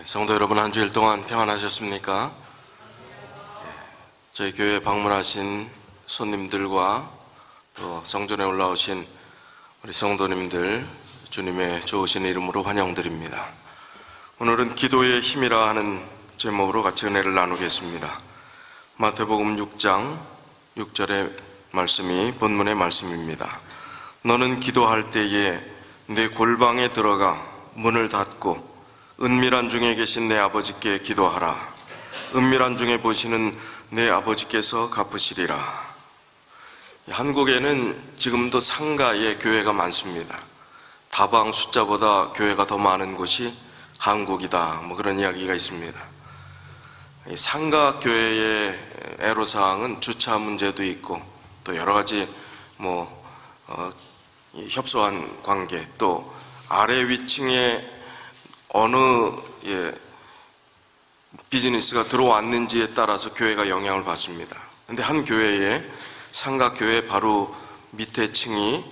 성도 여러분, 한 주일 동안 평안하셨습니까? 저희 교회에 방문하신 손님들과 또 성전에 올라오신 우리 성도님들 주님의 좋으신 이름으로 환영드립니다. 오늘은 기도의 힘이라 하는 제목으로 같이 은혜를 나누겠습니다. 마태복음 6장 6절의 말씀이 본문의 말씀입니다. 너는 기도할 때에 내 골방에 들어가 문을 닫고 은밀한 중에 계신 내 아버지께 기도하라. 은밀한 중에 보시는 내 아버지께서 갚으시리라. 한국에는 지금도 상가에 교회가 많습니다. 다방 숫자보다 교회가 더 많은 곳이 한국이다, 그런 이야기가 있습니다. 상가 교회의 애로사항은 주차 문제도 있고 또 여러 가지 협소한 관계, 또 아래 위층에 어느 비즈니스가 들어왔는지에 따라서 교회가 영향을 받습니다. 그런데 한 교회에, 상가 교회 바로 밑에 층이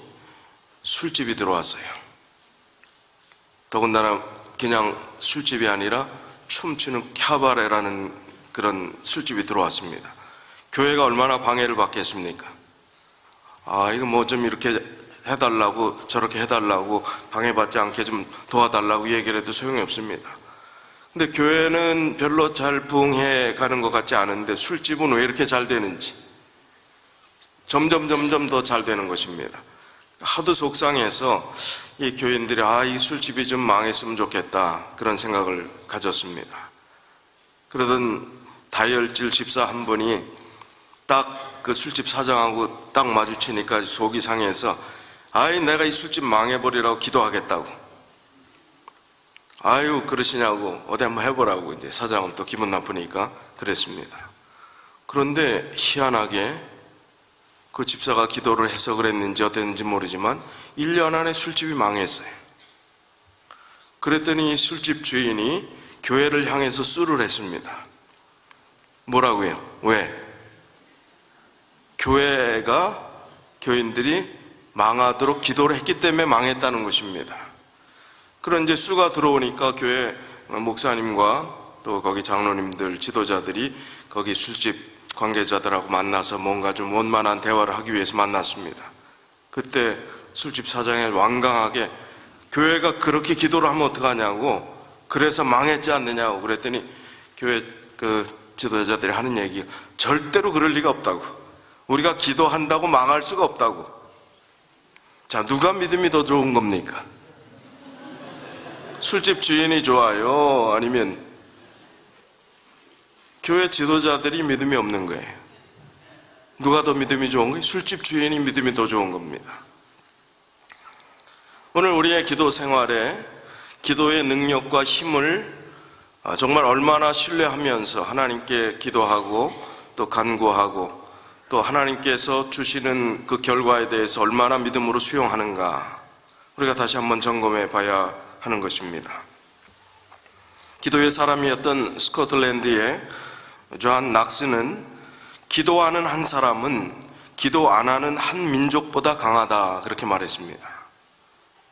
술집이 들어왔어요. 더군다나 그냥 술집이 아니라 춤추는 캬바레라는 그런 술집이 들어왔습니다. 교회가 얼마나 방해를 받겠습니까? 이거 좀 이렇게 해달라고, 저렇게 해달라고, 방해받지 않게 좀 도와달라고 얘기를 해도 소용이 없습니다. 근데 교회는 별로 잘 부흥해 가는 것 같지 않은데 술집은 왜 이렇게 잘 되는지, 점점 더 잘 되는 것입니다. 하도 속상해서 이 교인들이 이 술집이 좀 망했으면 좋겠다, 그런 생각을 가졌습니다. 그러던 다혈질 집사 한 분이 딱 그 술집 사장하고 딱 마주치니까 속이 상해서 내가 이 술집 망해버리라고 기도하겠다고. 그러시냐고, 어디 한번 해보라고. 이제 사장은 또 기분 나쁘니까 그랬습니다. 그런데 희한하게 그 집사가 기도를 해서 그랬는지 어땠는지 모르지만 1년 안에 술집이 망했어요. 그랬더니 이 술집 주인이 교회를 향해서 수를 했습니다. 뭐라고요? 왜? 교회가, 교인들이 망하도록 기도를 했기 때문에 망했다는 것입니다. 그런 이제 수가 들어오니까 교회 목사님과 또 거기 장로님들, 지도자들이 거기 술집 관계자들하고 만나서 뭔가 좀 원만한 대화를 하기 위해서 만났습니다. 그때 술집 사장이 완강하게 교회가 그렇게 기도를 하면 어떡하냐고, 그래서 망했지 않느냐고 그랬더니 교회 그 지도자들이 하는 얘기, 절대로 그럴 리가 없다고. 우리가 기도한다고 망할 수가 없다고. 자, 누가 믿음이 더 좋은 겁니까? 술집 주인이 좋아요? 아니면 교회 지도자들이 믿음이 없는 거예요? 누가 더 믿음이 좋은 거예요? 술집 주인이 믿음이 더 좋은 겁니다. 오늘 우리의 기도 생활에 기도의 능력과 힘을 정말 얼마나 신뢰하면서 하나님께 기도하고 또 간구하고 또 하나님께서 주시는 그 결과에 대해서 얼마나 믿음으로 수용하는가, 우리가 다시 한번 점검해 봐야 하는 것입니다. 기도의 사람이었던 스코틀랜드의 존 낙스는 기도하는 한 사람은 기도 안 하는 한 민족보다 강하다, 그렇게 말했습니다.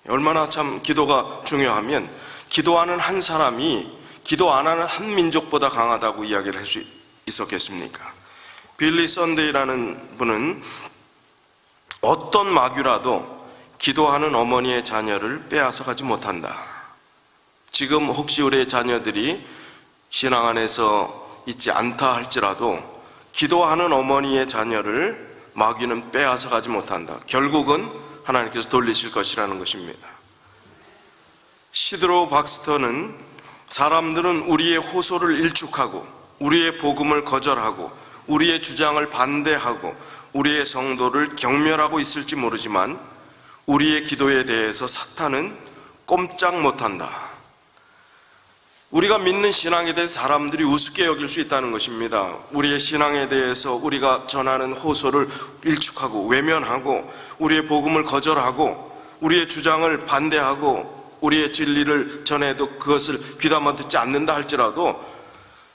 얼마나 참 기도가 중요하면 기도하는 한 사람이 기도 안 하는 한 민족보다 강하다고 이야기를 할 수 있었겠습니까? 빌리 선데이라는 분은 어떤 마귀라도 기도하는 어머니의 자녀를 빼앗아가지 못한다. 지금 혹시 우리의 자녀들이 신앙 안에서 있지 않다 할지라도 기도하는 어머니의 자녀를 마귀는 빼앗아가지 못한다. 결국은 하나님께서 돌리실 것이라는 것입니다. 시드로 박스터는 사람들은 우리의 호소를 일축하고 우리의 복음을 거절하고 우리의 주장을 반대하고 우리의 성도를 경멸하고 있을지 모르지만 우리의 기도에 대해서 사탄은 꼼짝 못한다. 우리가 믿는 신앙에 대해서 사람들이 우습게 여길 수 있다는 것입니다. 우리의 신앙에 대해서 우리가 전하는 호소를 일축하고 외면하고 우리의 복음을 거절하고 우리의 주장을 반대하고 우리의 진리를 전해도 그것을 귀담아 듣지 않는다 할지라도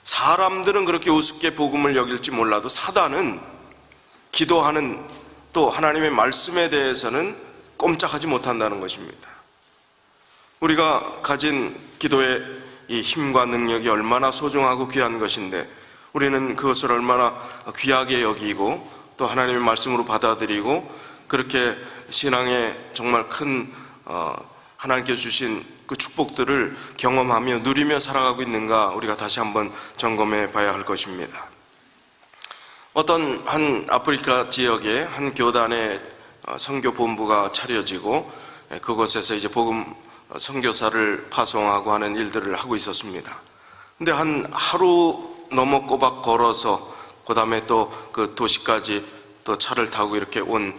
사람들은 그렇게 우습게 복음을 여길지 몰라도 사단은 기도하는 또 하나님의 말씀에 대해서는 꼼짝하지 못한다는 것입니다. 우리가 가진 기도의 이 힘과 능력이 얼마나 소중하고 귀한 것인데 우리는 그것을 얼마나 귀하게 여기고 또 하나님의 말씀으로 받아들이고 그렇게 신앙에 정말 큰 하나님께 주신 그 축복들을 경험하며 누리며 살아가고 있는가 우리가 다시 한번 점검해 봐야 할 것입니다. 어떤 한 아프리카 지역에 한 교단의 선교 본부가 차려지고 그곳에서 이제 복음 선교사를 파송하고 하는 일들을 하고 있었습니다. 근데 한 하루 넘어 꼬박 걸어서 그 다음에 또 그 도시까지 또 차를 타고 이렇게 온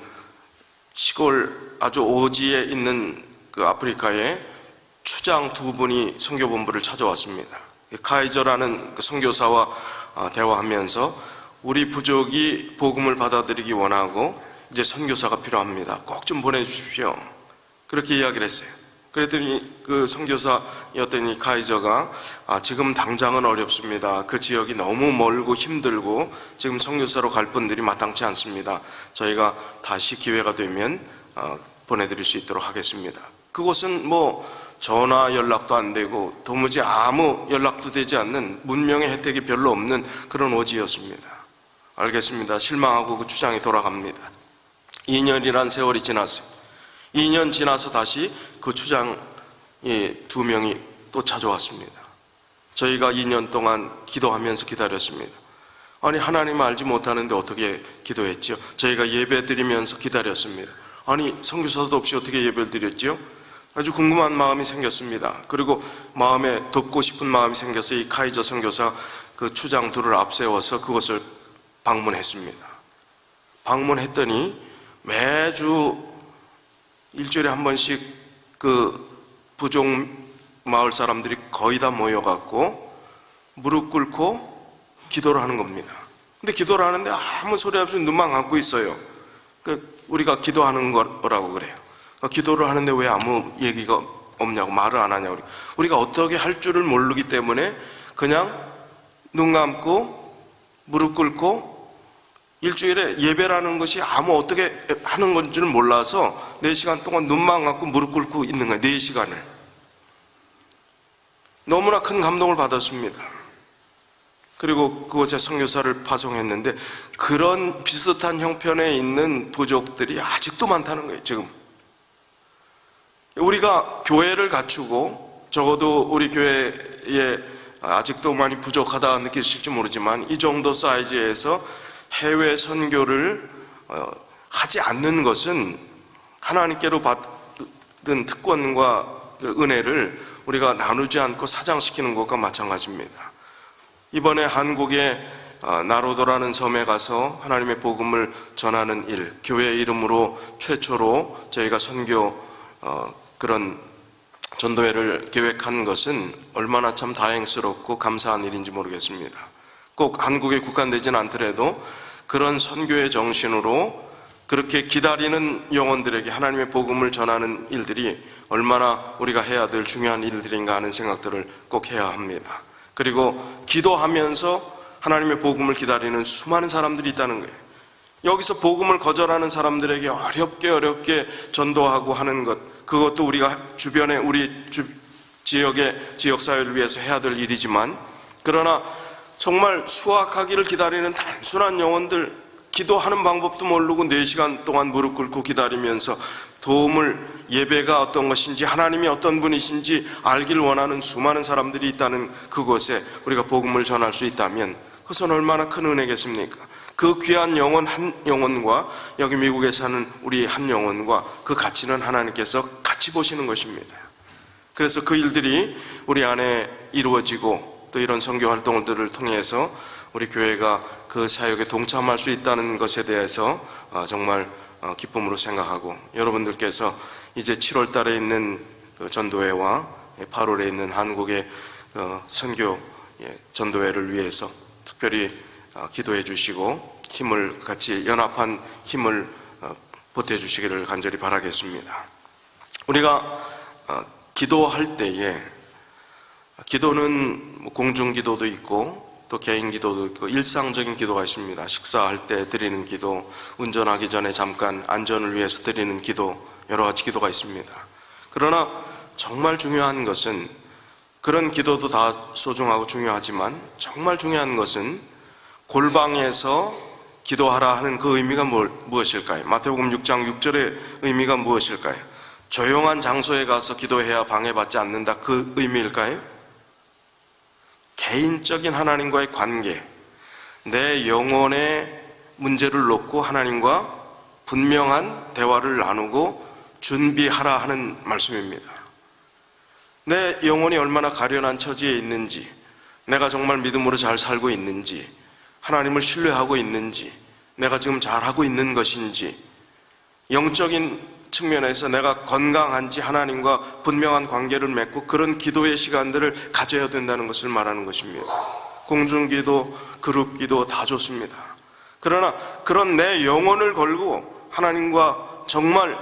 시골 아주 오지에 있는 그 아프리카에 추장 두 분이 선교본부를 찾아왔습니다. 카이저라는 그 선교사와 대화하면서 우리 부족이 복음을 받아들이기 원하고 이제 선교사가 필요합니다. 꼭 좀 보내주십시오. 그렇게 이야기를 했어요. 그랬더니 그 선교사였던 이 카이저가 지금 당장은 어렵습니다. 그 지역이 너무 멀고 힘들고 지금 선교사로 갈 분들이 마땅치 않습니다. 저희가 다시 기회가 되면 보내드릴 수 있도록 하겠습니다. 그곳은 뭐 전화 연락도 안 되고 도무지 아무 연락도 되지 않는 문명의 혜택이 별로 없는 그런 오지였습니다. 알겠습니다. 실망하고 그 추장이 돌아갑니다. 2년이란 세월이 지났어요. 2년 지나서 다시 그 추장이 두 명이 또 찾아왔습니다. 저희가 2년 동안 기도하면서 기다렸습니다. 아니 하나님을 알지 못하는데 어떻게 기도했지요? 저희가 예배 드리면서 기다렸습니다. 아니 선교사도 없이 어떻게 예배를 드렸지요? 아주 궁금한 마음이 생겼습니다. 그리고 마음에 돕고 싶은 마음이 생겨서 이 카이저 선교사 그 추장 둘을 앞세워서 그것을 방문했습니다. 방문했더니 매주 일주일에 한 번씩 그 부족 마을 사람들이 거의 다 모여갖고 무릎 꿇고 기도를 하는 겁니다. 근데 기도를 하는데 아무 소리 없이 눈만 감고 있어요. 우리가 기도하는 거라고 그래요. 기도를 하는데 왜 아무 얘기가 없냐고, 말을 안 하냐고. 우리가 어떻게 할 줄을 모르기 때문에 그냥 눈 감고 무릎 꿇고 일주일에 예배라는 것이 아무 어떻게 하는 건지를 몰라서 4시간 동안 눈만 감고 무릎 꿇고 있는 거예요. 4시간을. 너무나 큰 감동을 받았습니다. 그리고 그곳에 선교사를 파송했는데 그런 비슷한 형편에 있는 부족들이 아직도 많다는 거예요. 지금 우리가 교회를 갖추고 적어도 우리 교회에 아직도 많이 부족하다 느끼실지 모르지만 이 정도 사이즈에서 해외 선교를 하지 않는 것은 하나님께로 받은 특권과 은혜를 우리가 나누지 않고 사장시키는 것과 마찬가지입니다. 이번에 한국의 나로도라는 섬에 가서 하나님의 복음을 전하는 일, 교회 이름으로 최초로 저희가 선교 그런 전도회를 계획한 것은 얼마나 참 다행스럽고 감사한 일인지 모르겠습니다. 꼭 한국에 국한되지는 않더라도 그런 선교의 정신으로 그렇게 기다리는 영혼들에게 하나님의 복음을 전하는 일들이 얼마나 우리가 해야 될 중요한 일들인가 하는 생각들을 꼭 해야 합니다. 그리고 기도하면서 하나님의 복음을 기다리는 수많은 사람들이 있다는 거예요. 여기서 복음을 거절하는 사람들에게 어렵게 전도하고 하는 것, 그것도 우리가 주변에 우리 지역의 지역사회를 위해서 해야 될 일이지만, 그러나 정말 수확하기를 기다리는 단순한 영혼들, 기도하는 방법도 모르고 4시간 동안 무릎 꿇고 기다리면서 도움을, 예배가 어떤 것인지 하나님이 어떤 분이신지 알기를 원하는 수많은 사람들이 있다는 그곳에 우리가 복음을 전할 수 있다면 그것은 얼마나 큰 은혜겠습니까? 그 귀한 영혼 한 영혼과 여기 미국에 사는 우리 한 영혼과 그 가치는 하나님께서 같이 보시는 것입니다. 그래서 그 일들이 우리 안에 이루어지고 또 이런 선교 활동들을 통해서 우리 교회가 그 사역에 동참할 수 있다는 것에 대해서 정말 기쁨으로 생각하고, 여러분들께서 이제 7월 달에 있는 전도회와 8월에 있는 한국의 선교 전도회를 위해서 특별히 기도해 주시고 힘을 같이 연합한 힘을 보태 주시기를 간절히 바라겠습니다. 우리가 기도할 때에 기도는 공중 기도도 있고 또 개인 기도도 있고 일상적인 기도가 있습니다. 식사할 때 드리는 기도, 운전하기 전에 잠깐 안전을 위해서 드리는 기도, 여러 가지 기도가 있습니다. 그러나 정말 중요한 것은 그런 기도도 다 소중하고 중요하지만 정말 중요한 것은 골방에서 기도하라 하는 그 의미가 무엇일까요? 마태복음 6장 6절의 의미가 무엇일까요? 조용한 장소에 가서 기도해야 방해받지 않는다, 그 의미일까요? 개인적인 하나님과의 관계, 내 영혼의 문제를 놓고 하나님과 분명한 대화를 나누고 준비하라 하는 말씀입니다. 내 영혼이 얼마나 가련한 처지에 있는지, 내가 정말 믿음으로 잘 살고 있는지, 하나님을 신뢰하고 있는지, 내가 지금 잘하고 있는 것인지, 영적인 측면에서 내가 건강한지 하나님과 분명한 관계를 맺고 그런 기도의 시간들을 가져야 된다는 것을 말하는 것입니다. 공중기도, 그룹기도 다 좋습니다. 그러나 그런 내 영혼을 걸고 하나님과 정말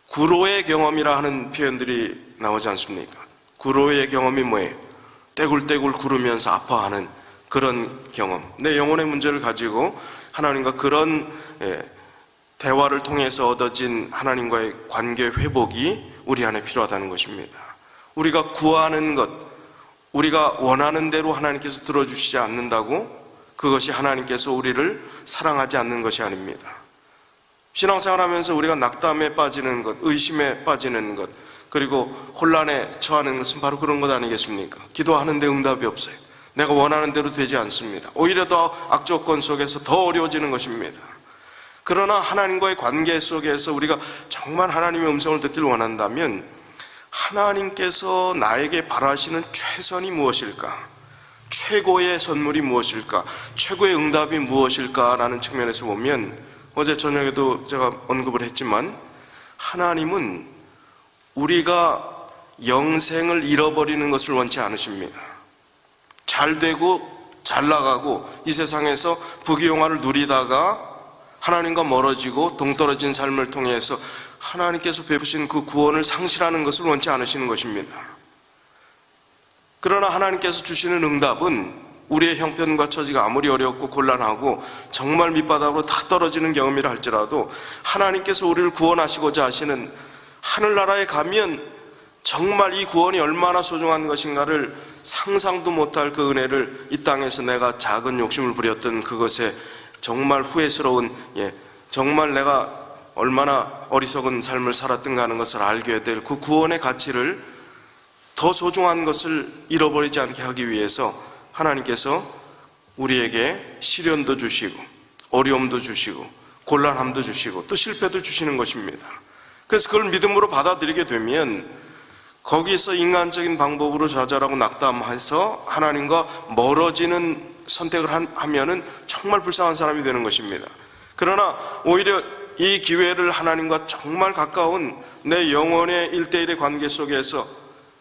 구로의 경험이라 하는 표현들이 나오지 않습니까? 구로의 경험이 뭐예요? 떼굴떼굴 구르면서 아파하는 그런 경험, 내 영혼의 문제를 가지고 하나님과 그런 대화를 통해서 얻어진 하나님과의 관계 회복이 우리 안에 필요하다는 것입니다. 우리가 구하는 것, 우리가 원하는 대로 하나님께서 들어주시지 않는다고 그것이 하나님께서 우리를 사랑하지 않는 것이 아닙니다. 신앙생활하면서 우리가 낙담에 빠지는 것, 의심에 빠지는 것, 그리고 혼란에 처하는 것은 바로 그런 것 아니겠습니까? 기도하는데 응답이 없어요. 내가 원하는 대로 되지 않습니다. 오히려 더 악조건 속에서 더 어려워지는 것입니다. 그러나 하나님과의 관계 속에서 우리가 정말 하나님의 음성을 듣길 원한다면 하나님께서 나에게 바라시는 최선이 무엇일까? 최고의 선물이 무엇일까? 최고의 응답이 무엇일까라는 측면에서 보면 어제 저녁에도 제가 언급을 했지만 하나님은 우리가 영생을 잃어버리는 것을 원치 않으십니다. 잘 되고 잘 나가고 이 세상에서 부귀영화를 누리다가 하나님과 멀어지고 동떨어진 삶을 통해서 하나님께서 베푸신 그 구원을 상실하는 것을 원치 않으시는 것입니다. 그러나 하나님께서 주시는 응답은 우리의 형편과 처지가 아무리 어렵고 곤란하고 정말 밑바닥으로 다 떨어지는 경험이라 할지라도 하나님께서 우리를 구원하시고자 하시는 하늘나라에 가면 정말 이 구원이 얼마나 소중한 것인가를 상상도 못할 그 은혜를 이 땅에서 내가 작은 욕심을 부렸던 그것에 정말 후회스러운, 정말 내가 얼마나 어리석은 삶을 살았던가 하는 것을 알게 될 그 구원의 가치를, 더 소중한 것을 잃어버리지 않게 하기 위해서 하나님께서 우리에게 시련도 주시고 어려움도 주시고 곤란함도 주시고 또 실패도 주시는 것입니다. 그래서 그걸 믿음으로 받아들이게 되면 거기서 인간적인 방법으로 좌절하고 낙담해서 하나님과 멀어지는 선택을 하면은 정말 불쌍한 사람이 되는 것입니다. 그러나 오히려 이 기회를 하나님과 정말 가까운 내 영혼의 1대1의 관계 속에서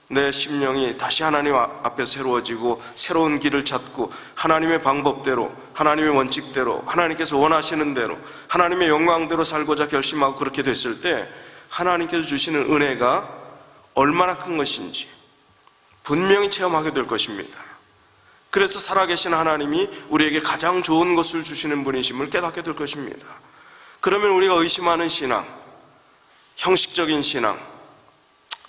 내 심령이 다시 하나님 앞에 새로워지고 새로운 길을 찾고 하나님의 방법대로, 하나님의 원칙대로, 하나님께서 원하시는 대로, 하나님의 영광대로 살고자 결심하고 그렇게 됐을 때 하나님께서 주시는 은혜가 얼마나 큰 것인지 분명히 체험하게 될 것입니다. 그래서 살아계신 하나님이 우리에게 가장 좋은 것을 주시는 분이심을 깨닫게 될 것입니다. 그러면 우리가 의심하는 신앙, 형식적인 신앙,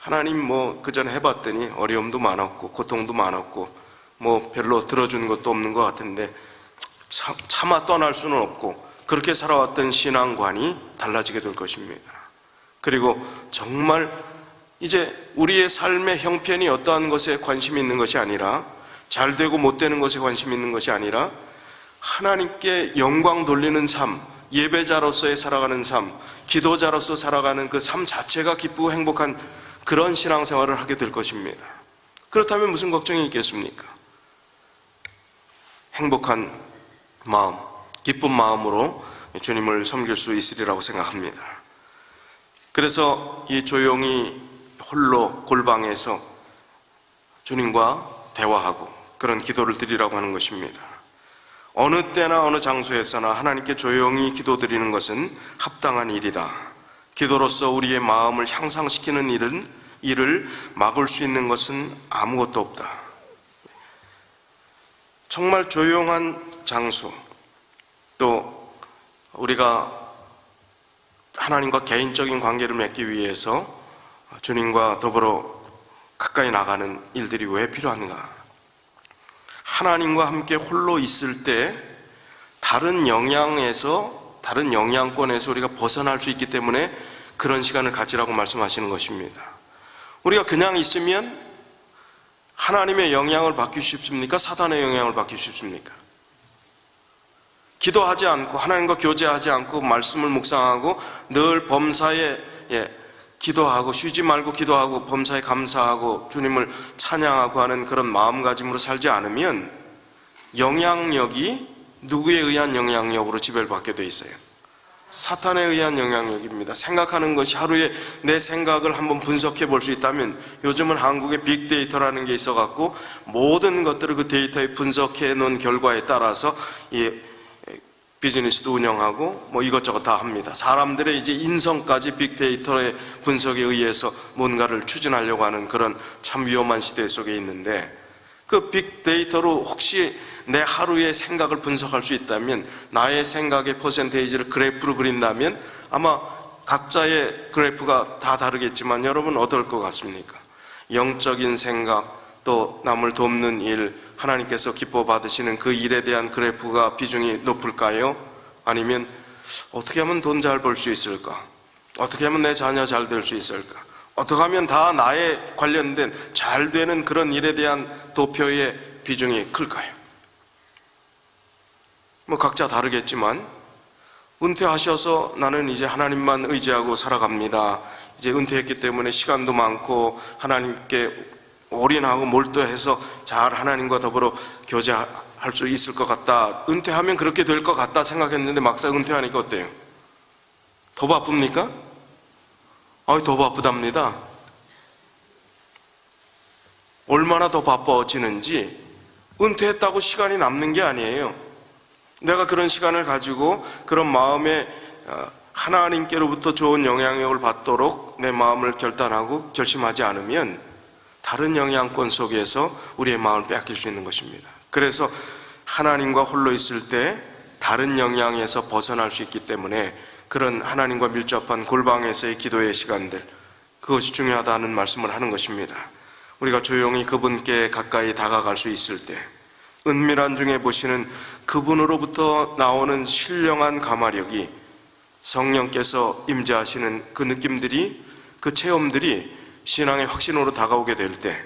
하나님 그 전에 해봤더니 어려움도 많았고 고통도 많았고 별로 들어주는 것도 없는 것 같은데 차마 떠날 수는 없고 그렇게 살아왔던 신앙관이 달라지게 될 것입니다. 그리고 정말 이제 우리의 삶의 형편이 어떠한 것에 관심이 있는 것이 아니라, 잘 되고 못 되는 것에 관심이 있는 것이 아니라 하나님께 영광 돌리는 삶, 예배자로서의 살아가는 삶, 기도자로서 살아가는 그 삶 자체가 기쁘고 행복한 그런 신앙생활을 하게 될 것입니다. 그렇다면 무슨 걱정이 있겠습니까? 행복한 마음, 기쁜 마음으로 주님을 섬길 수 있으리라고 생각합니다. 그래서 이 조용히 홀로 골방에서 주님과 대화하고 그런 기도를 드리라고 하는 것입니다. 어느 때나 어느 장소에서나 하나님께 조용히 기도드리는 것은 합당한 일이다. 기도로서 우리의 마음을 향상시키는 일을 막을 수 있는 것은 아무것도 없다. 정말 조용한 장소, 또 우리가 하나님과 개인적인 관계를 맺기 위해서 주님과 더불어 가까이 나가는 일들이 왜 필요한가? 하나님과 함께 홀로 있을 때 다른 영향권에서 우리가 벗어날 수 있기 때문에 그런 시간을 가지라고 말씀하시는 것입니다. 우리가 그냥 있으면 하나님의 영향을 받기 쉽습니까? 사단의 영향을 받기 쉽습니까? 기도하지 않고 하나님과 교제하지 않고 말씀을 묵상하고 늘 범사에 기도하고 쉬지 말고 기도하고 범사에 감사하고 주님을 찬양하고 하는 그런 마음가짐으로 살지 않으면 영향력이 누구에 의한 영향력으로 지배를 받게 돼 있어요? 사탄에 의한 영향력입니다. 생각하는 것이 하루에 내 생각을 한번 분석해 볼 수 있다면 요즘은 한국에 빅데이터라는 게 있어 갖고 모든 것들을 그 데이터에 분석해 놓은 결과에 따라서 비즈니스도 운영하고 뭐 이것저것 다 합니다. 사람들의 이제 인성까지 빅데이터의 분석에 의해서 뭔가를 추진하려고 하는 그런 참 위험한 시대 속에 있는데, 그 빅데이터로 혹시 내 하루의 생각을 분석할 수 있다면, 나의 생각의 퍼센테이지를 그래프로 그린다면 아마 각자의 그래프가 다 다르겠지만 여러분 어떨 것 같습니까? 영적인 생각, 또 남을 돕는 일, 하나님께서 기뻐 받으시는 그 일에 대한 그래프가 비중이 높을까요? 아니면 어떻게 하면 돈 잘 벌 수 있을까? 어떻게 하면 내 자녀 잘 될 수 있을까? 어떻게 하면 다 나에 관련된 잘 되는 그런 일에 대한 도표의 비중이 클까요? 뭐 각자 다르겠지만, 은퇴하셔서 나는 이제 하나님만 의지하고 살아갑니다. 이제 은퇴했기 때문에 시간도 많고 하나님께 올인하고 몰두해서 잘 하나님과 더불어 교제할 수 있을 것 같다, 은퇴하면 그렇게 될 것 같다 생각했는데 막상 은퇴하니까 어때요? 더 바쁩니까? 더 바쁘답니다. 얼마나 더 바빠지는지, 은퇴했다고 시간이 남는 게 아니에요. 내가 그런 시간을 가지고 그런 마음에 하나님께로부터 좋은 영향력을 받도록 내 마음을 결단하고 결심하지 않으면 다른 영향권 속에서 우리의 마음을 빼앗길 수 있는 것입니다. 그래서 하나님과 홀로 있을 때 다른 영향에서 벗어날 수 있기 때문에 그런 하나님과 밀접한 골방에서의 기도의 시간들, 그것이 중요하다는 말씀을 하는 것입니다. 우리가 조용히 그분께 가까이 다가갈 수 있을 때, 은밀한 중에 보시는 그분으로부터 나오는 신령한 감화력이, 성령께서 임재하시는 그 느낌들이, 그 체험들이 신앙의 확신으로 다가오게 될 때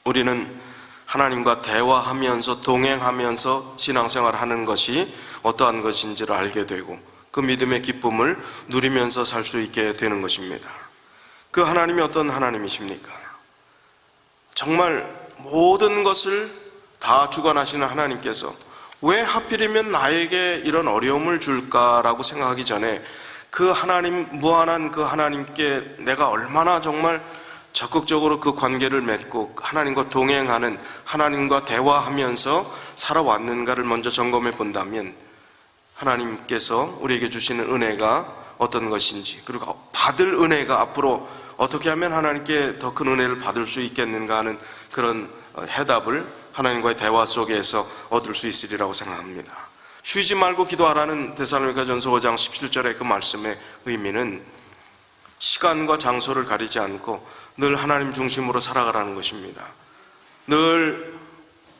우리는 하나님과 대화하면서 동행하면서 신앙생활을 하는 것이 어떠한 것인지를 알게 되고 그 믿음의 기쁨을 누리면서 살 수 있게 되는 것입니다. 그 하나님이 어떤 하나님이십니까? 정말 모든 것을 다 주관하시는 하나님께서 왜 하필이면 나에게 이런 어려움을 줄까라고 생각하기 전에 그 하나님, 무한한 그 하나님께 내가 얼마나 정말 적극적으로 그 관계를 맺고 하나님과 동행하는, 하나님과 대화하면서 살아왔는가를 먼저 점검해 본다면 하나님께서 우리에게 주시는 은혜가 어떤 것인지, 그리고 받을 은혜가 앞으로 어떻게 하면 하나님께 더 큰 은혜를 받을 수 있겠는가 하는 그런 해답을 하나님과의 대화 속에서 얻을 수 있으리라고 생각합니다. 쉬지 말고 기도하라는 데살로니가전서 5장 17절의 그 말씀의 의미는 시간과 장소를 가리지 않고 늘 하나님 중심으로 살아가라는 것입니다. 늘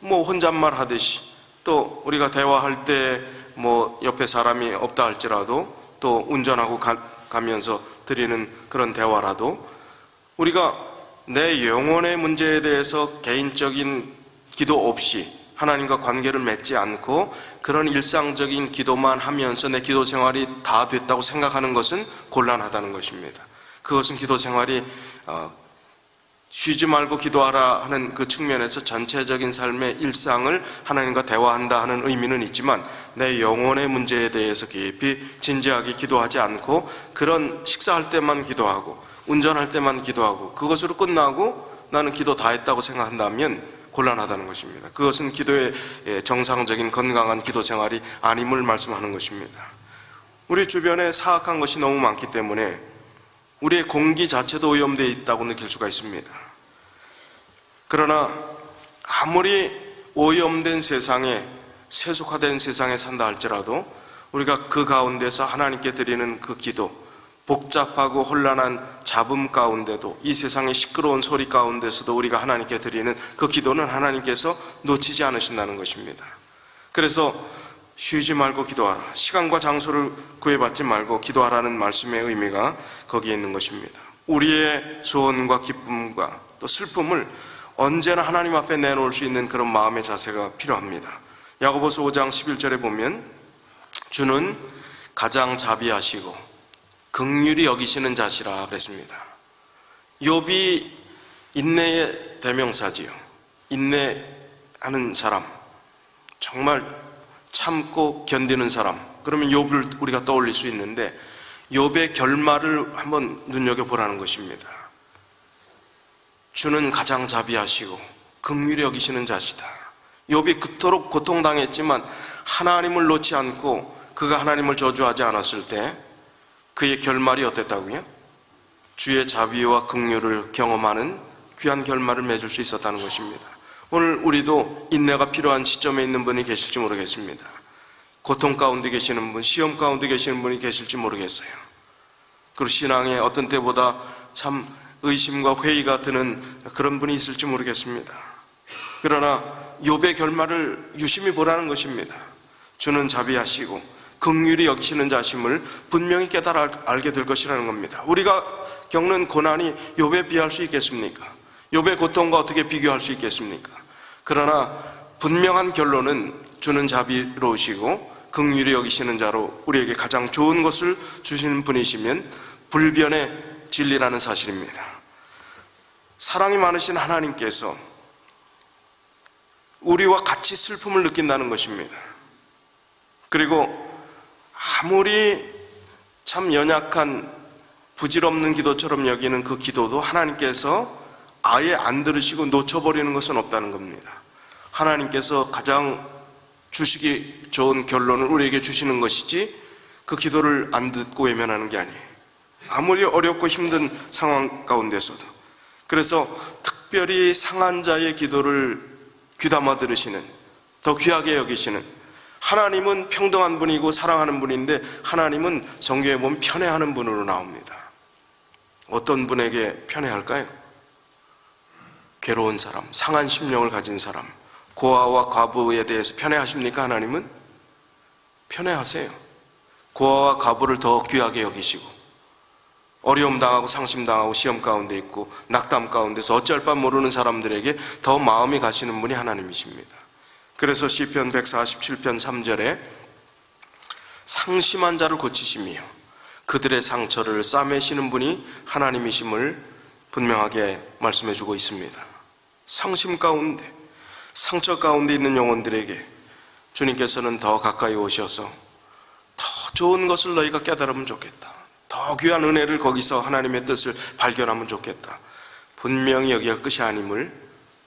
혼잣말 하듯이, 또 우리가 대화할 때 옆에 사람이 없다 할지라도, 또 운전하고 가면서 드리는 그런 대화라도 우리가 내 영혼의 문제에 대해서 개인적인 기도 없이 하나님과 관계를 맺지 않고 그런 일상적인 기도만 하면서 내 기도 생활이 다 됐다고 생각하는 것은 곤란하다는 것입니다. 그것은 기도 생활이 쉬지 말고 기도하라 하는 그 측면에서 전체적인 삶의 일상을 하나님과 대화한다 하는 의미는 있지만, 내 영혼의 문제에 대해서 깊이 진지하게 기도하지 않고 그런 식사할 때만 기도하고 운전할 때만 기도하고 그것으로 끝나고 나는 기도 다 했다고 생각한다면 곤란하다는 것입니다. 그것은 기도의 정상적인 건강한 기도 생활이 아님을 말씀하는 것입니다. 우리 주변에 사악한 것이 너무 많기 때문에 우리의 공기 자체도 오염되어 있다고 느낄 수가 있습니다. 그러나 아무리 오염된 세상에, 세속화된 세상에 산다 할지라도 우리가 그 가운데서 하나님께 드리는 그 기도, 복잡하고 혼란한 잡음 가운데도, 이 세상의 시끄러운 소리 가운데서도 우리가 하나님께 드리는 그 기도는 하나님께서 놓치지 않으신다는 것입니다. 그래서 쉬지 말고 기도하라, 시간과 장소를 구애받지 말고 기도하라는 말씀의 의미가 거기에 있는 것입니다. 우리의 소원과 기쁨과 또 슬픔을 언제나 하나님 앞에 내놓을 수 있는 그런 마음의 자세가 필요합니다. 야고보서 5장 11절에 보면 주는 가장 자비하시고 긍휼히 여기시는 자시라 그랬습니다. 욥이 인내의 대명사지요. 인내하는 사람, 정말 참고 견디는 사람, 그러면 욥을 우리가 떠올릴 수 있는데 욥의 결말을 한번 눈여겨보라는 것입니다. 주는 가장 자비하시고 긍휼히 여기시는 자시다. 욥이 그토록 고통당했지만 하나님을 놓지 않고 그가 하나님을 저주하지 않았을 때 그의 결말이 어땠다고요? 주의 자비와 긍휼을 경험하는 귀한 결말을 맺을 수 있었다는 것입니다. 오늘 우리도 인내가 필요한 시점에 있는 분이 계실지 모르겠습니다. 고통 가운데 계시는 분, 시험 가운데 계시는 분이 계실지 모르겠어요. 그리고 신앙에 어떤 때보다 참 의심과 회의가 드는 그런 분이 있을지 모르겠습니다. 그러나 욥의 결말을 유심히 보라는 것입니다. 주는 자비하시고 긍휼히 여기시는 자심을 분명히 깨달아 알게 될 것이라는 겁니다. 우리가 겪는 고난이 욥에 비할 수 있겠습니까? 욥의 고통과 어떻게 비교할 수 있겠습니까? 그러나 분명한 결론은 주는 자비로우시고 긍휼히 여기시는 자로 우리에게 가장 좋은 것을 주시는 분이시면 불변의 진리라는 사실입니다. 사랑이 많으신 하나님께서 우리와 같이 슬픔을 느낀다는 것입니다. 그리고 아무리 참 연약한 부질없는 기도처럼 여기는 그 기도도 하나님께서 아예 안 들으시고 놓쳐버리는 것은 없다는 겁니다. 하나님께서 가장 주시기 좋은 결론을 우리에게 주시는 것이지 그 기도를 안 듣고 외면하는 게 아니에요. 아무리 어렵고 힘든 상황 가운데서도. 그래서 특별히 상한 자의 기도를 귀담아 들으시는, 더 귀하게 여기시는, 하나님은 평등한 분이고 사랑하는 분인데 하나님은 성경에 보면 편애하는 분으로 나옵니다. 어떤 분에게 편애할까요? 괴로운 사람, 상한 심령을 가진 사람, 고아와 과부에 대해서 편애하십니까? 하나님은? 편애하세요. 고아와 과부를 더 귀하게 여기시고 어려움 당하고 상심 당하고 시험 가운데 있고 낙담 가운데서 어찌할 바 모르는 사람들에게 더 마음이 가시는 분이 하나님이십니다. 그래서 시편 147편 3절에 상심한 자를 고치시며 그들의 상처를 싸매시는 분이 하나님이심을 분명하게 말씀해 주고 있습니다. 상심 가운데, 상처 가운데 있는 영혼들에게 주님께서는 더 가까이 오셔서 더 좋은 것을 너희가 깨달으면 좋겠다, 더 귀한 은혜를 거기서 하나님의 뜻을 발견하면 좋겠다, 분명히 여기가 끝이 아님을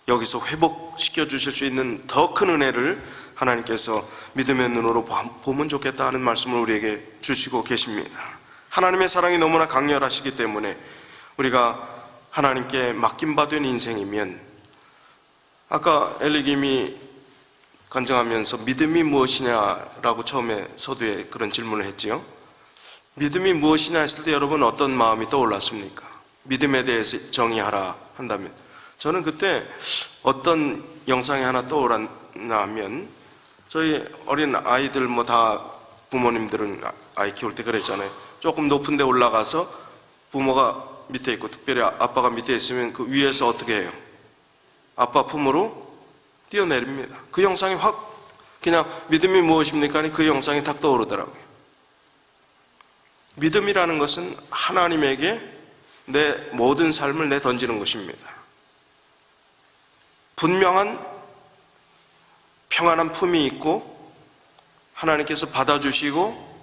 여기서 회복시켜 주실 수 있는 더 큰 은혜를 하나님께서 믿음의 눈으로 보면 좋겠다 하는 말씀을 우리에게 주시고 계십니다. 하나님의 사랑이 너무나 강렬하시기 때문에 우리가 하나님께 맡김받은 인생이면, 아까 엘리김이 간증하면서 믿음이 무엇이냐라고 처음에 서두에 그런 질문을 했지요. 믿음이 무엇이냐 했을 때 여러분 어떤 마음이 떠올랐습니까? 믿음에 대해서 정의하라 한다면 저는 그때 어떤 영상이 하나 떠올랐나 하면, 저희 어린 아이들 뭐 다 부모님들은 아이 키울 때 그랬잖아요. 조금 높은 데 올라가서 부모가 밑에 있고 특별히 아빠가 밑에 있으면 그 위에서 어떻게 해요? 아빠 품으로 뛰어내립니다. 그 영상이 확 그냥 믿음이 무엇입니까? 그 영상이 탁 떠오르더라고요. 믿음이라는 것은 하나님에게 내 모든 삶을 내던지는 것입니다. 분명한 평안한 품이 있고 하나님께서 받아주시고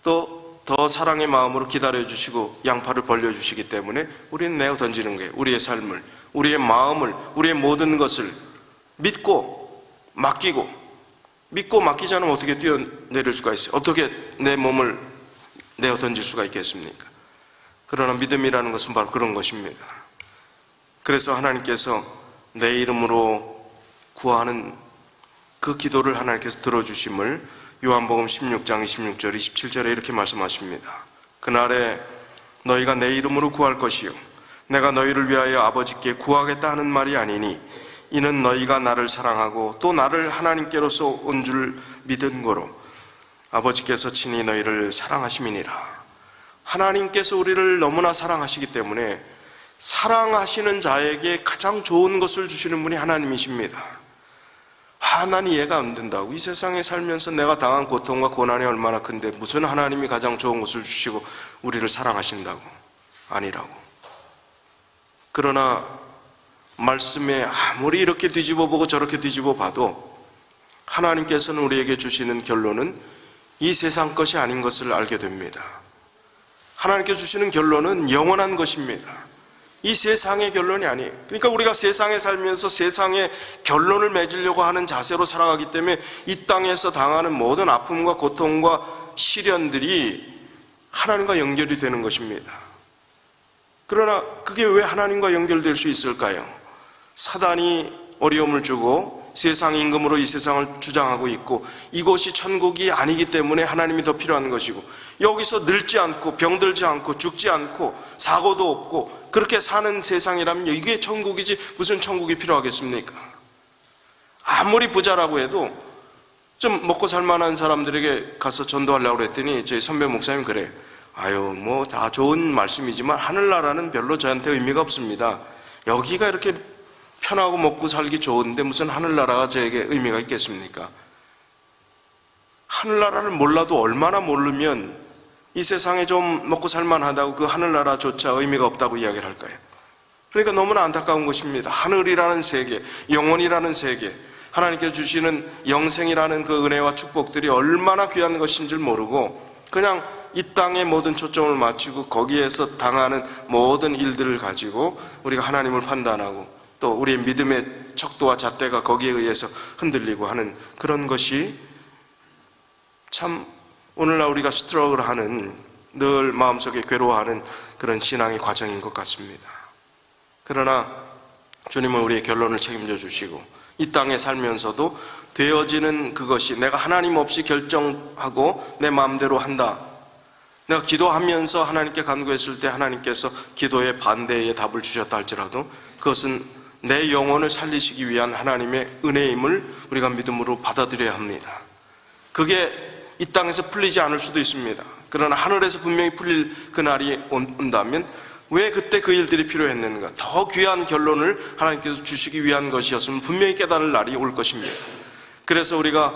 또 더 사랑의 마음으로 기다려주시고 양팔을 벌려주시기 때문에 우리는 내어 던지는 거예요. 우리의 삶을, 우리의 마음을, 우리의 모든 것을 믿고 맡기고, 믿고 맡기지 않으면 어떻게 뛰어내릴 수가 있어요? 어떻게 내 몸을 내어 던질 수가 있겠습니까? 그러나 믿음이라는 것은 바로 그런 것입니다. 그래서 하나님께서 내 이름으로 구하는 그 기도를 하나님께서 들어주심을 요한복음 16장 26절 27절에 이렇게 말씀하십니다. 그날에 너희가 내 이름으로 구할 것이요 내가 너희를 위하여 아버지께 구하겠다 하는 말이 아니니 이는 너희가 나를 사랑하고 또 나를 하나님께로서 온 줄 믿은 거로 아버지께서 친히 너희를 사랑하심이니라. 하나님께서 우리를 너무나 사랑하시기 때문에 사랑하시는 자에게 가장 좋은 것을 주시는 분이 하나님이십니다. 난 이해가 안 된다고. 이 세상에 살면서 내가 당한 고통과 고난이 얼마나 큰데 무슨 하나님이 가장 좋은 것을 주시고 우리를 사랑하신다고. 아니라고. 그러나 말씀에 아무리 이렇게 뒤집어 보고 저렇게 뒤집어 봐도 하나님께서는 우리에게 주시는 결론은 이 세상 것이 아닌 것을 알게 됩니다. 하나님께 주시는 결론은 영원한 것입니다. 이 세상의 결론이 아니에요. 그러니까 우리가 세상에 살면서 세상의 결론을 맺으려고 하는 자세로 살아가기 때문에 이 땅에서 당하는 모든 아픔과 고통과 시련들이 하나님과 연결이 되는 것입니다. 그러나 그게 왜 하나님과 연결될 수 있을까요? 사단이 어려움을 주고 세상 임금으로 이 세상을 주장하고 있고 이곳이 천국이 아니기 때문에 하나님이 더 필요한 것이고 여기서 늙지 않고 병들지 않고 죽지 않고 사고도 없고 그렇게 사는 세상이라면 이게 천국이지 무슨 천국이 필요하겠습니까? 아무리 부자라고 해도 좀 먹고 살만한 사람들에게 가서 전도하려고 했더니 저희 선배 목사님 그래. 뭐 다 좋은 말씀이지만 하늘나라는 별로 저한테 의미가 없습니다. 여기가 이렇게 편하고 먹고 살기 좋은데 무슨 하늘나라가 저에게 의미가 있겠습니까? 하늘나라를 몰라도 얼마나 모르면 이 세상에 좀 먹고 살만하다고 그 하늘나라조차 의미가 없다고 이야기를 할까요? 그러니까 너무나 안타까운 것입니다. 하늘이라는 세계, 영혼이라는 세계, 하나님께서 주시는 영생이라는 그 은혜와 축복들이 얼마나 귀한 것인 줄 모르고 그냥 이 땅에 모든 초점을 맞추고 거기에서 당하는 모든 일들을 가지고 우리가 하나님을 판단하고 또 우리의 믿음의 척도와 잣대가 거기에 의해서 흔들리고 하는 그런 것이 참 오늘날 우리가 스트러글하는 늘 마음속에 괴로워하는 그런 신앙의 과정인 것 같습니다. 그러나 주님은 우리의 결론을 책임져 주시고 이 땅에 살면서도 되어지는 그것이 내가 하나님 없이 결정하고 내 마음대로 한다. 내가 기도하면서 하나님께 간구했을 때 하나님께서 기도의 반대의 답을 주셨다 할지라도 그것은 내 영혼을 살리시기 위한 하나님의 은혜임을 우리가 믿음으로 받아들여야 합니다. 그게 이 땅에서 풀리지 않을 수도 있습니다. 그러나 하늘에서 분명히 풀릴 그날이 온다면 왜 그때 그 일들이 필요했는가? 더 귀한 결론을 하나님께서 주시기 위한 것이었으면 분명히 깨달을 날이 올 것입니다. 그래서 우리가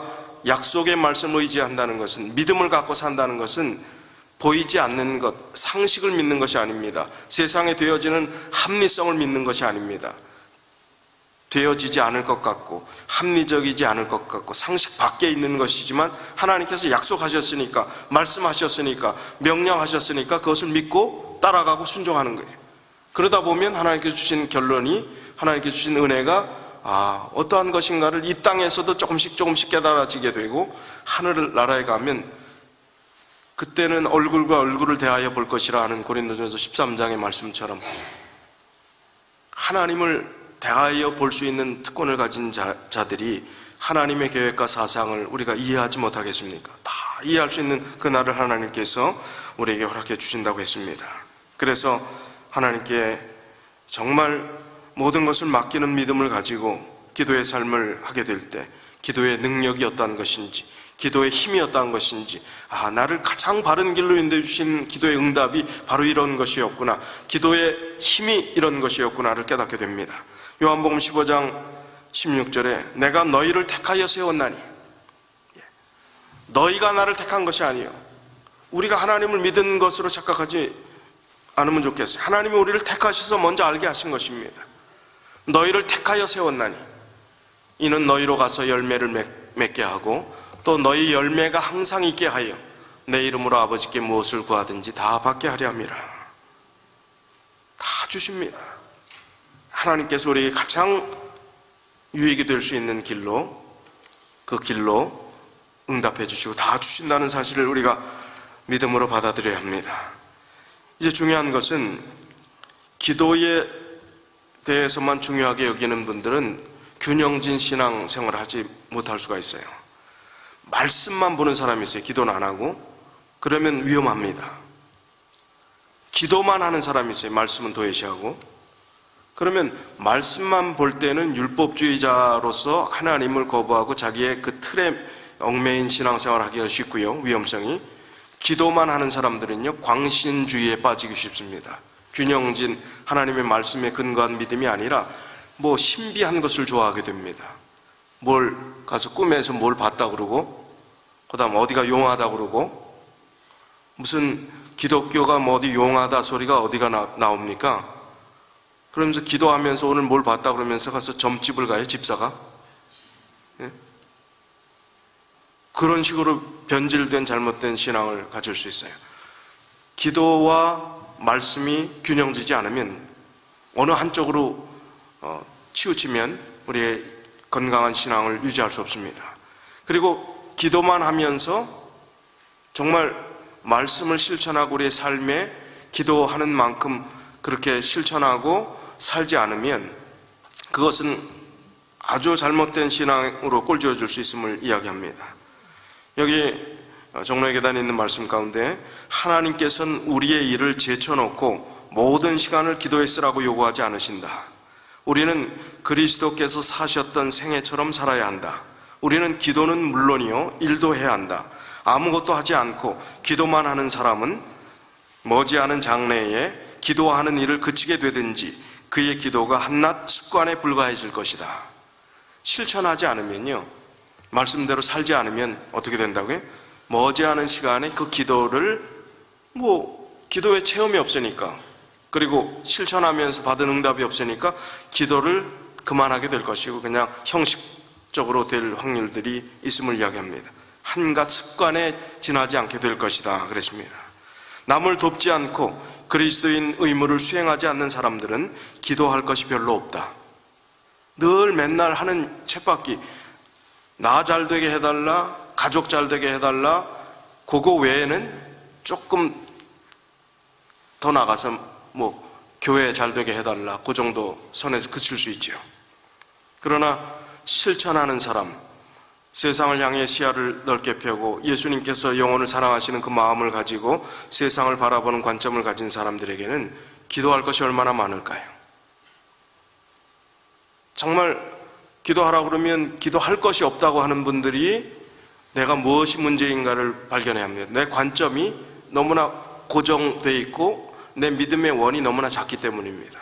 약속의 말씀을 의지한다는 것은, 믿음을 갖고 산다는 것은 보이지 않는 것, 상식을 믿는 것이 아닙니다. 세상에 되어지는 합리성을 믿는 것이 아닙니다. 되어지지 않을 것 같고 합리적이지 않을 것 같고 상식 밖에 있는 것이지만 하나님께서 약속하셨으니까, 말씀하셨으니까, 명령하셨으니까 그것을 믿고 따라가고 순종하는 거예요. 그러다 보면 하나님께서 주신 결론이, 하나님께서 주신 은혜가 어떠한 것인가를 이 땅에서도 조금씩 깨달아지게 되고 하늘나라에 가면 그때는 얼굴과 얼굴을 대하여 볼 것이라 하는 고린도전서 13장의 말씀처럼 하나님을 대하여 볼 수 있는 특권을 가진 자들이 하나님의 계획과 사상을 우리가 이해하지 못하겠습니까? 다 이해할 수 있는 그날을 하나님께서 우리에게 허락해 주신다고 했습니다. 그래서 하나님께 정말 모든 것을 맡기는 믿음을 가지고 기도의 삶을 하게 될 때 기도의 능력이 어떠한 것인지, 기도의 힘이 어떠한 것인지, 나를 가장 바른 길로 인도해 주신 기도의 응답이 바로 이런 것이었구나, 기도의 힘이 이런 것이었구나를 깨닫게 됩니다. 요한복음 15장 16절에 내가 너희를 택하여 세웠나니, 너희가 나를 택한 것이 아니요, 우리가 하나님을 믿은 것으로 착각하지 않으면 좋겠어요. 하나님이 우리를 택하셔서 먼저 알게 하신 것입니다. 너희를 택하여 세웠나니 이는 너희로 가서 열매를 맺게 하고 또 너희 열매가 항상 있게 하여 내 이름으로 아버지께 무엇을 구하든지 다 받게 하려 함이라. 다 주십니다. 하나님께서 우리에게 가장 유익이 될 수 있는 길로, 그 길로 응답해 주시고 다 주신다는 사실을 우리가 믿음으로 받아들여야 합니다. 이제 중요한 것은, 기도에 대해서만 중요하게 여기는 분들은 균형진 신앙 생활을 하지 못할 수가 있어요. 말씀만 보는 사람이 있어요. 기도는 안 하고. 그러면 위험합니다. 기도만 하는 사람이 있어요. 말씀은 도외시하고. 그러면 말씀만 볼 때는 율법주의자로서 하나님을 거부하고 자기의 그 틀에 얽매인 신앙생활을 하기가 쉽고요. 위험성이. 기도만 하는 사람들은요, 광신주의에 빠지기 쉽습니다. 균형진 하나님의 말씀에 근거한 믿음이 아니라 뭐 신비한 것을 좋아하게 됩니다. 뭘 가서 꿈에서 뭘 봤다 그러고, 그 다음 어디가 용하다 그러고, 무슨 기독교가 뭐 어디 용하다 소리가 어디가 나옵니까? 그러면서 기도하면서 오늘 뭘 봤다 그러면서 가서 점집을 가요, 집사가? 예? 그런 식으로 변질된 잘못된 신앙을 가질 수 있어요. 기도와 말씀이 균형지지 않으면 어느 한쪽으로 치우치면 우리의 건강한 신앙을 유지할 수 없습니다. 그리고 기도만 하면서 정말 말씀을 실천하고 우리의 삶에 기도하는 만큼 그렇게 실천하고 살지 않으면 그것은 아주 잘못된 신앙으로 꼴지어 줄 수 있음을 이야기합니다. 여기 종로의 계단에 있는 말씀 가운데 하나님께서는 우리의 일을 제쳐놓고 모든 시간을 기도에 쓰라고 요구하지 않으신다. 우리는 그리스도께서 사셨던 생애처럼 살아야 한다. 우리는 기도는 물론이요 일도 해야 한다. 아무것도 하지 않고 기도만 하는 사람은 머지않은 장래에 기도하는 일을 그치게 되든지 그의 기도가 한낱 습관에 불과해질 것이다. 실천하지 않으면요, 말씀대로 살지 않으면 어떻게 된다고요? 머지않은 시간에 그 기도를 기도에 체험이 없으니까, 그리고 실천하면서 받은 응답이 없으니까 기도를 그만하게 될 것이고 그냥 형식적으로 될 확률들이 있음을 이야기합니다. 한갓 습관에 지나지 않게 될 것이다 그랬습니다. 남을 돕지 않고 그리스도인 의무를 수행하지 않는 사람들은 기도할 것이 별로 없다. 늘 맨날 하는 쳇바퀴, 나 잘 되게 해달라, 가족 잘 되게 해달라, 그거 외에는 조금 더 나가서 교회 잘 되게 해달라, 그 정도 선에서 그칠 수 있죠. 그러나 실천하는 사람, 세상을 향해 시야를 넓게 펴고 예수님께서 영혼을 사랑하시는 그 마음을 가지고 세상을 바라보는 관점을 가진 사람들에게는 기도할 것이 얼마나 많을까요? 정말 기도하라고 그러면 기도할 것이 없다고 하는 분들이 내가 무엇이 문제인가를 발견해야 합니다. 내 관점이 너무나 고정되어 있고 내 믿음의 원이 너무나 작기 때문입니다.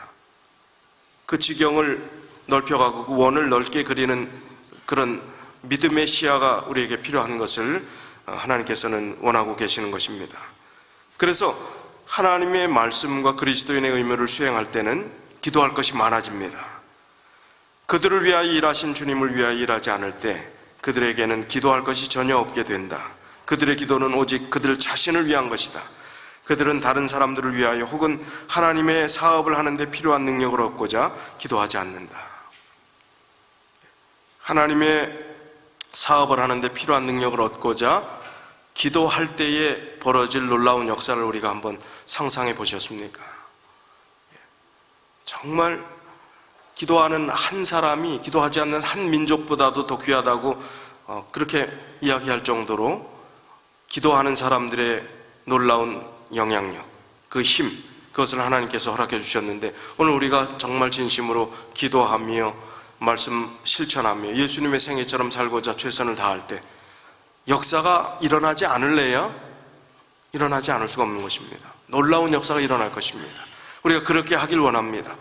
그 지경을 넓혀가고 그 원을 넓게 그리는 그런 믿음의 시야가 우리에게 필요한 것을 하나님께서는 원하고 계시는 것입니다. 그래서 하나님의 말씀과 그리스도인의 의무를 수행할 때는 기도할 것이 많아집니다. 그들을 위하여 일하신 주님을 위하여 일하지 않을 때 그들에게는 기도할 것이 전혀 없게 된다. 그들의 기도는 오직 그들 자신을 위한 것이다. 그들은 다른 사람들을 위하여 혹은 하나님의 사업을 하는데 필요한 능력을 얻고자 기도하지 않는다. 하나님의 사업을 하는데 필요한 능력을 얻고자 기도할 때에 벌어질 놀라운 역사를 우리가 한번 상상해 보셨습니까? 정말 기도하는 한 사람이 기도하지 않는 한 민족보다도 더 귀하다고 그렇게 이야기할 정도로 기도하는 사람들의 놀라운 영향력, 그 힘, 그것을 하나님께서 허락해 주셨는데 오늘 우리가 정말 진심으로 기도하며 말씀 실천하며 예수님의 생애처럼 살고자 최선을 다할 때 역사가 일어나지 않을래야 일어나지 않을 수가 없는 것입니다. 놀라운 역사가 일어날 것입니다. 우리가 그렇게 하길 원합니다.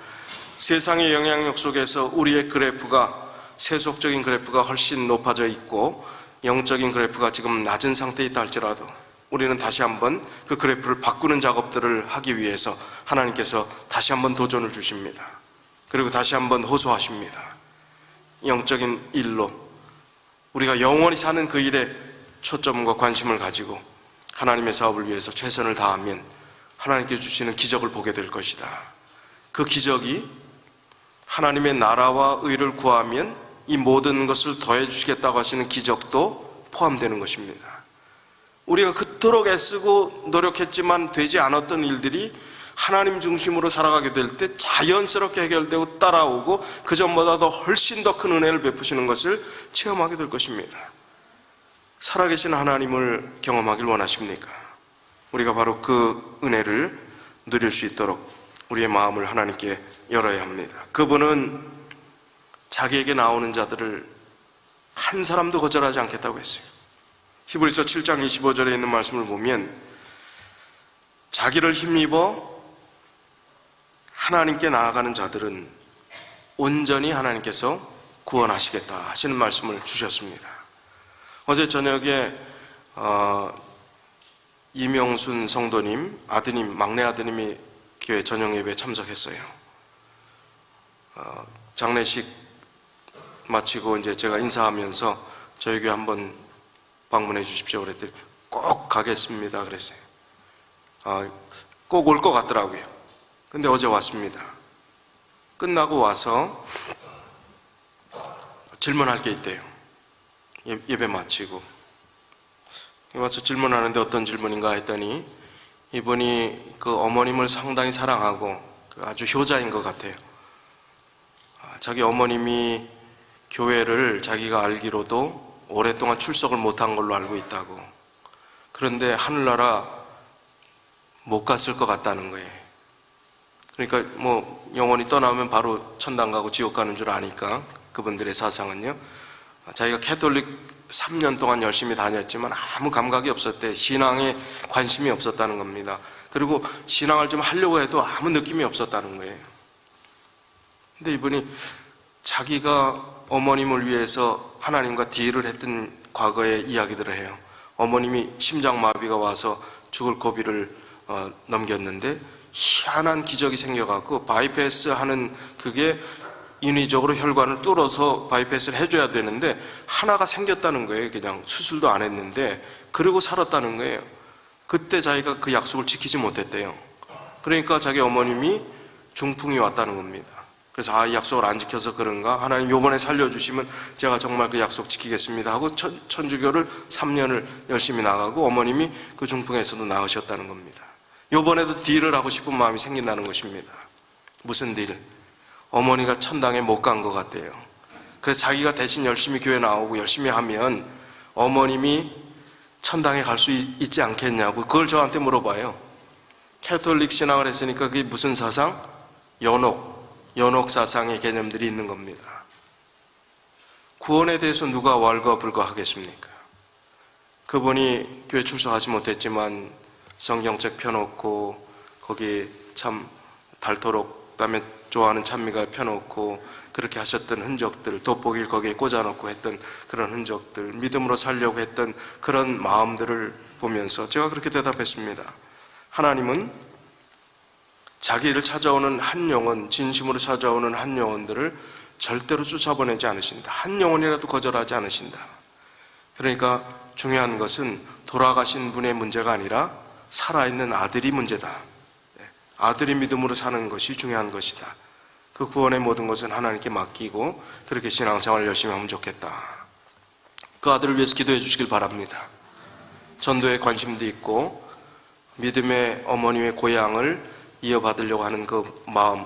세상의 영향력 속에서 우리의 그래프가 세속적인 그래프가 훨씬 높아져 있고 영적인 그래프가 지금 낮은 상태에 있다 할지라도 우리는 다시 한번 그 그래프를 바꾸는 작업들을 하기 위해서 하나님께서 다시 한번 도전을 주십니다. 그리고 다시 한번 호소하십니다. 영적인 일로 우리가 영원히 사는 그 일에 초점과 관심을 가지고 하나님의 사업을 위해서 최선을 다하면 하나님께 주시는 기적을 보게 될 것이다. 그 기적이 하나님의 나라와 의를 구하면 이 모든 것을 더해 주시겠다고 하시는 기적도 포함되는 것입니다. 우리가 그토록 애쓰고 노력했지만 되지 않았던 일들이 하나님 중심으로 살아가게 될 때 자연스럽게 해결되고 따라오고 그 전보다도 훨씬 더 큰 은혜를 베푸시는 것을 체험하게 될 것입니다. 살아계신 하나님을 경험하길 원하십니까? 우리가 바로 그 은혜를 누릴 수 있도록 우리의 마음을 하나님께 열어야 합니다. 그분은 자기에게 나오는 자들을 한 사람도 거절하지 않겠다고 했어요. 히브리서 7장 25절에 있는 말씀을 보면 자기를 힘입어 하나님께 나아가는 자들은 온전히 하나님께서 구원하시겠다 하시는 말씀을 주셨습니다. 어제 저녁에 이명순 성도님 아드님, 막내 아드님이 교회 저녁 예배에 참석했어요. 장례식 마치고 이제 제가 인사하면서 저희 교회 한번 방문해 주십시오 그랬더니 꼭 가겠습니다 그랬어요. 꼭 올 것 같더라고요. 근데 어제 왔습니다. 끝나고 와서 질문할 게 있대요. 예배 마치고 와서 질문하는데 어떤 질문인가 했더니 이분이 그 어머님을 상당히 사랑하고 아주 효자인 것 같아요. 자기 어머님이 교회를 자기가 알기로도 오랫동안 출석을 못한 걸로 알고 있다고. 그런데 하늘나라 못 갔을 것 같다는 거예요. 그러니까 뭐 영원히 떠나면 바로 천당 가고 지옥 가는 줄 아니까 그분들의 사상은요. 자기가 캐톨릭 3년 동안 열심히 다녔지만 아무 감각이 없었대. 신앙에 관심이 없었다는 겁니다. 그리고 신앙을 좀 하려고 해도 아무 느낌이 없었다는 거예요. 근데 이분이 자기가 어머님을 위해서 하나님과 딜을 했던 과거의 이야기들을 해요. 어머님이 심장마비가 와서 죽을 고비를 넘겼는데 희한한 기적이 생겨갖고 바이패스 하는 그게 인위적으로 혈관을 뚫어서 바이패스를 해줘야 되는데 하나가 생겼다는 거예요. 그냥 수술도 안 했는데. 그리고 살았다는 거예요. 그때 자기가 그 약속을 지키지 못했대요. 그러니까 자기 어머님이 중풍이 왔다는 겁니다. 그래서 이 약속을 안 지켜서 그런가? 하나님 요번에 살려주시면 제가 정말 그 약속 지키겠습니다 하고 천주교를 3년을 열심히 나가고 어머님이 그 중풍에서도 나으셨다는 겁니다. 요번에도 딜을 하고 싶은 마음이 생긴다는 것입니다. 무슨 딜? 어머니가 천당에 못 간 것 같대요. 그래서 자기가 대신 열심히 교회 나오고 열심히 하면 어머님이 천당에 갈 수 있지 않겠냐고 그걸 저한테 물어봐요. 캐톨릭 신앙을 했으니까 그게 무슨 사상? 연옥 사상의 개념들이 있는 겁니다. 구원에 대해서 누가 왈가불가하겠습니까? 그분이 교회 출석하지 못했지만 성경책 펴놓고 거기에 참 닳도록 그다음에 좋아하는 찬미가 펴놓고 그렇게 하셨던 흔적들, 돋보기를 거기에 꽂아놓고 했던 그런 흔적들, 믿음으로 살려고 했던 그런 마음들을 보면서 제가 그렇게 대답했습니다. 하나님은 자기를 찾아오는 한 영혼, 진심으로 찾아오는 한 영혼들을 절대로 쫓아보내지 않으신다. 한 영혼이라도 거절하지 않으신다. 그러니까 중요한 것은 돌아가신 분의 문제가 아니라 살아있는 아들이 문제다. 아들이 믿음으로 사는 것이 중요한 것이다. 그 구원의 모든 것은 하나님께 맡기고 그렇게 신앙생활을 열심히 하면 좋겠다. 그 아들을 위해서 기도해 주시길 바랍니다. 전도에 관심도 있고 믿음의 어머님의 고향을 이어받으려고 하는 그 마음,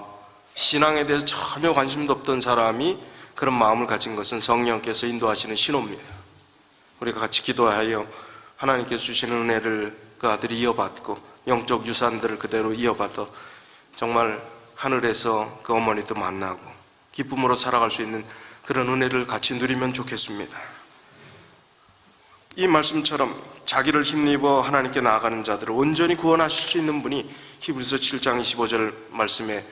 신앙에 대해서 전혀 관심도 없던 사람이 그런 마음을 가진 것은 성령께서 인도하시는 신호입니다. 우리가 같이 기도하여 하나님께서 주시는 은혜를 그 아들이 이어받고 영적 유산들을 그대로 이어받아 정말 하늘에서 그 어머니도 만나고 기쁨으로 살아갈 수 있는 그런 은혜를 같이 누리면 좋겠습니다. 이 말씀처럼 자기를 힘입어 하나님께 나아가는 자들을 온전히 구원하실 수 있는 분이 히브리서 7장 25절 말씀에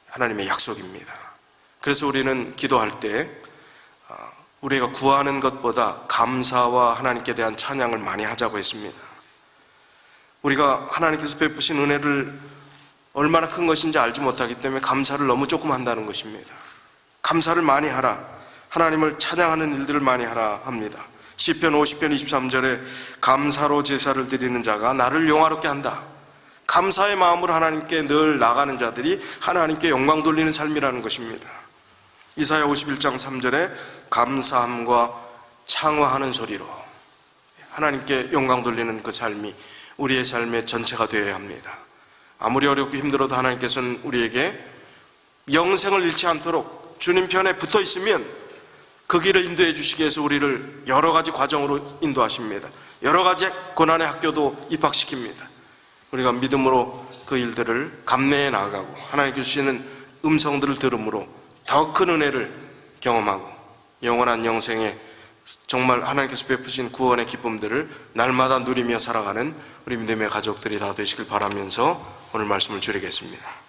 하나님의 약속입니다. 그래서 우리는 기도할 때 우리가 구하는 것보다 감사와 하나님께 대한 찬양을 많이 하자고 했습니다. 우리가 하나님께서 베푸신 은혜를 얼마나 큰 것인지 알지 못하기 때문에 감사를 너무 조금 한다는 것입니다. 감사를 많이 하라. 하나님을 찬양하는 일들을 많이 하라 합니다. 시편 50편 23절에 감사로 제사를 드리는 자가 나를 영화롭게 한다. 감사의 마음으로 하나님께 늘 나가는 자들이 하나님께 영광 돌리는 삶이라는 것입니다. 이사야 51장 3절에 감사함과 창화하는 소리로 하나님께 영광 돌리는 그 삶이 우리의 삶의 전체가 되어야 합니다. 아무리 어렵고 힘들어도 하나님께서는 우리에게 영생을 잃지 않도록 주님 편에 붙어 있으면 그 길을 인도해 주시기 위해서 우리를 여러 가지 과정으로 인도하십니다. 여러 가지 고난의 학교도 입학시킵니다. 우리가 믿음으로 그 일들을 감내해 나가고 하나님께 주시는 음성들을 들음으로 더 큰 은혜를 경험하고 영원한 영생에 정말 하나님께서 베푸신 구원의 기쁨들을 날마다 누리며 살아가는 우리 믿음의 가족들이 다 되시길 바라면서 오늘 말씀을 줄이겠습니다.